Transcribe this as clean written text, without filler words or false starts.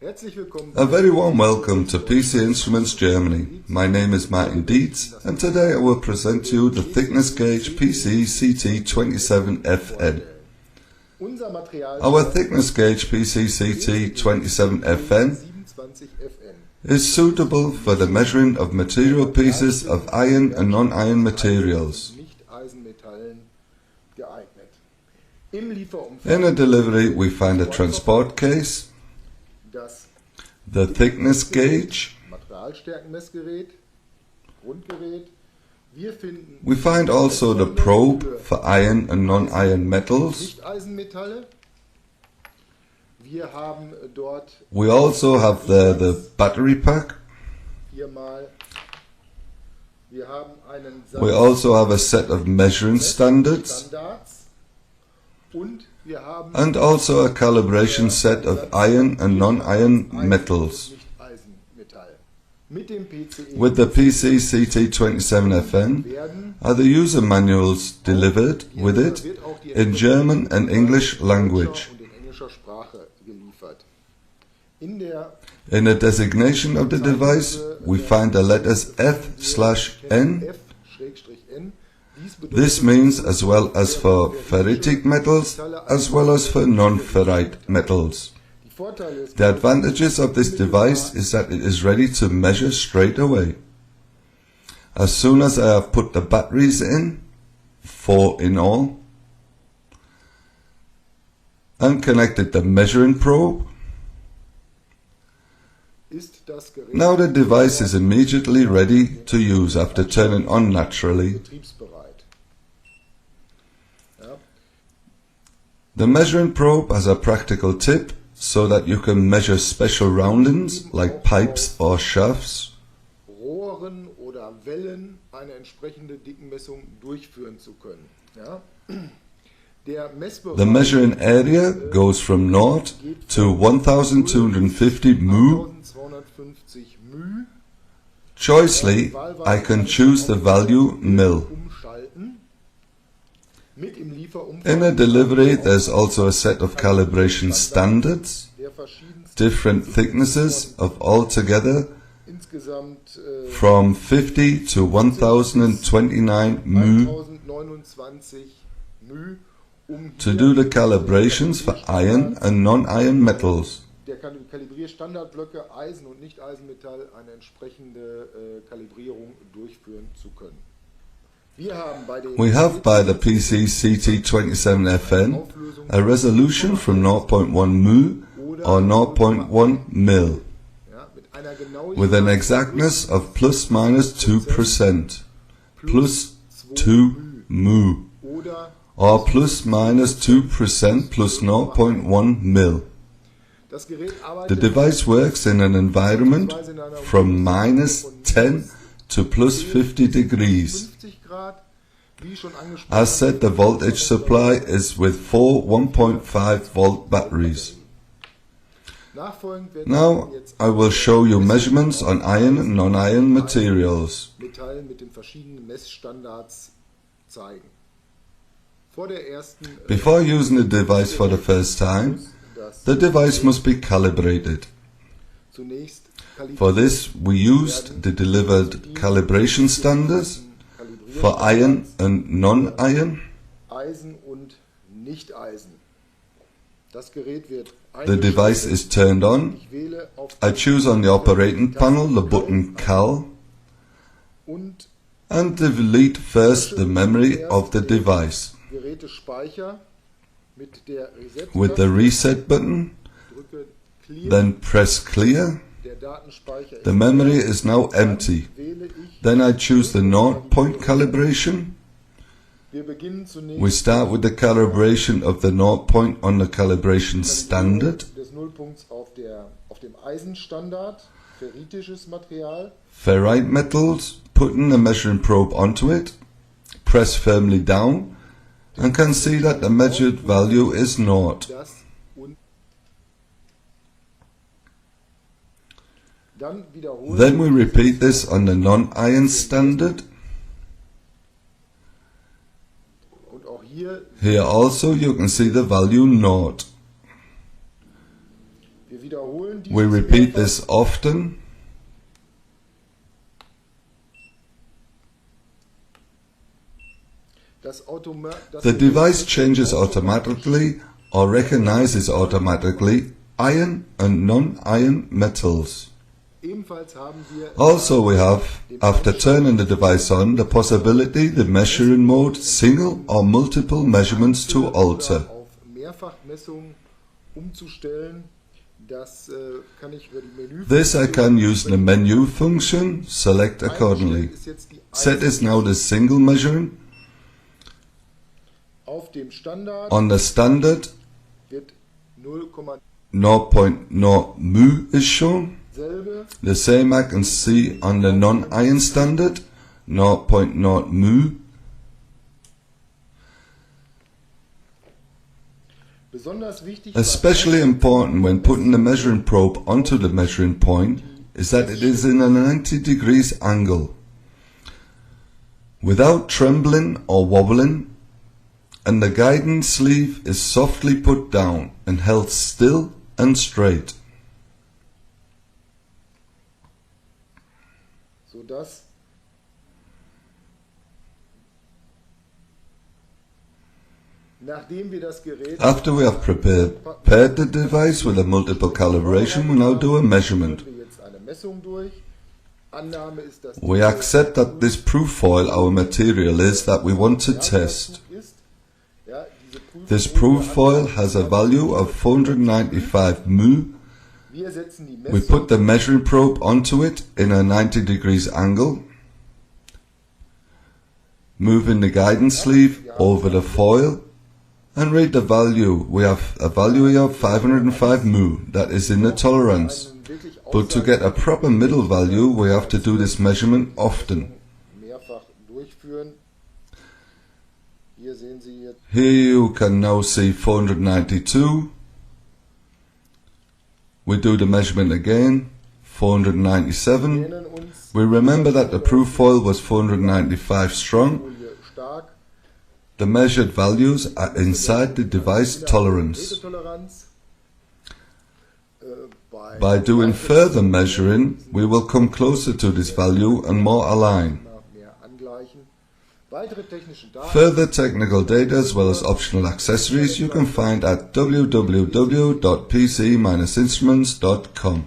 A very warm welcome to PC Instruments Germany. My name is Martin Dietz, and today I will present to you the thickness gauge PCE CT 27FN. Our thickness gauge PCE CT 27FN is suitable for the measuring of material pieces of iron and non-iron materials. In a delivery we find a transport case, the thickness gauge, we find also the probe for iron and non-iron metals. We also have the battery pack. We also have a set of measuring standards and also a calibration set of iron and non-iron metals. With the PCE CT 27FN are the user manuals delivered with it in German and English language. In the designation of the device we find the letters F/N. This means as well as for ferritic metals as well as for non-ferrite metals. The advantages of this device is that it is ready to measure straight away. As soon as I have put the batteries in, 4 in all, and connected the measuring probe, now the device is immediately ready to use after turning on naturally. The measuring probe has a practical tip so that you can measure special roundings like pipes or shafts. The measuring area goes from 0 to 1250 μ. Choicely, I can choose the value mil. In a delivery there's also a set of calibration standards, different thicknesses of altogether from 50 to 1029 μ to do the calibrations for iron and non-iron metals. We have by the PCE CT 27FN a resolution from 0.1 μ or 0.1 mil with an exactness of ±2%, plus 2 μ or ±2% plus 0.1 mil. The device works in an environment from -10 to +50 degrees. As said, the voltage supply is with 4 1.5 volt batteries. Now I will show you measurements on iron and non-iron materials. Before using the device for the first time, the device must be calibrated. For this we used the delivered calibration standards for iron and non-iron. The device is turned on. I choose on the operating panel the button Cal and delete first the memory of the device. With the reset button, then press clear. The memory is now empty. Then I choose the 0 point calibration. We start with the calibration of the 0 point on the calibration standard. Ferrite metals, putting the measuring probe onto it, press firmly down and can see that the measured value is 0. Then we repeat this on the non-iron standard. Here also you can see the value 0. We repeat this often. The device changes automatically or recognizes automatically iron and non-iron metals. Also we have, after turning the device on, the possibility the measuring mode single or multiple measurements to alter. This I can use the menu function, select accordingly. Set is now the single measuring. On the standard, 0.0 mu is shown. The same I can see on the non-iron standard, 0.0 mu. Especially important when putting the measuring probe onto the measuring point is that it is in a 90 degrees angle, without trembling or wobbling, and the guidance sleeve is softly put down and held still and straight. After we have prepared the device with a multiple calibration, we now do a measurement. We accept that this proof foil, our material, is that we want to test. This proof foil has a value of 495 mu. We put the measuring probe onto it in a 90 degrees angle, moving the guidance sleeve over the foil, and read the value. We have a value here of 505 mu, that is in the tolerance. But to get a proper middle value, we have to do this measurement often. Here you can now see 492. We do the measurement again, 497. We remember that the proof foil was 495 strong. The measured values are inside the device tolerance. By doing further measuring, we will come closer to this value and more align. Further technical data as well as optional accessories you can find at www.pce-instruments.com.